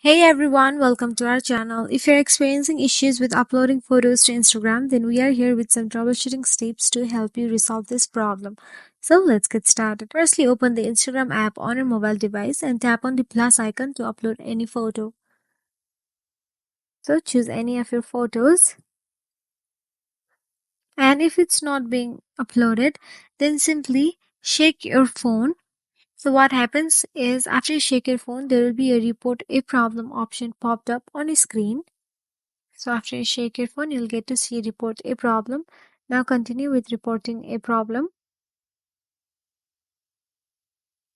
Hey everyone, welcome to our channel. If you're experiencing issues with uploading photos to Instagram, then we are here with some troubleshooting steps to help you resolve this problem. So let's get started. Firstly, open the Instagram app on your mobile device and tap on the plus icon to upload any photo. So choose any of your photos. And if it's not being uploaded, then simply shake your phone. So what happens is after you shake your phone, there will be a report a problem option popped up on your screen. So after you shake your phone, you'll get to see report a problem. Now continue with reporting a problem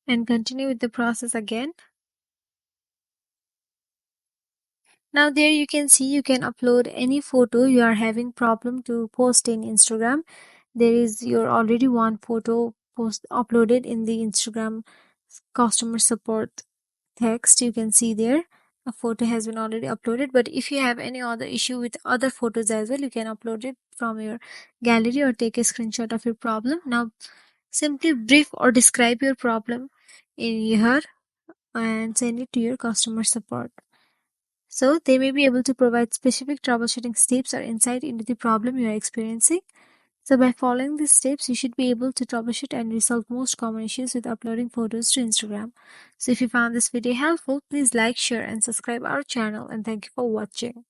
and continue with the process again. Now there you can see you can upload any photo you are having problem to post in Instagram. There is your already one photo post uploaded in the Instagram customer support text. You can see there a photo has been already uploaded, but if you have any other issue with other photos as well, you can upload it from your gallery or take a screenshot of your problem. Now simply brief or describe your problem in here and send it to your customer support, so they may be able to provide specific troubleshooting steps or insight into the problem you are experiencing. So by following these steps, you should be able to troubleshoot and resolve most common issues with uploading photos to Instagram. So if you found this video helpful, please like, share and subscribe our channel, and thank you for watching.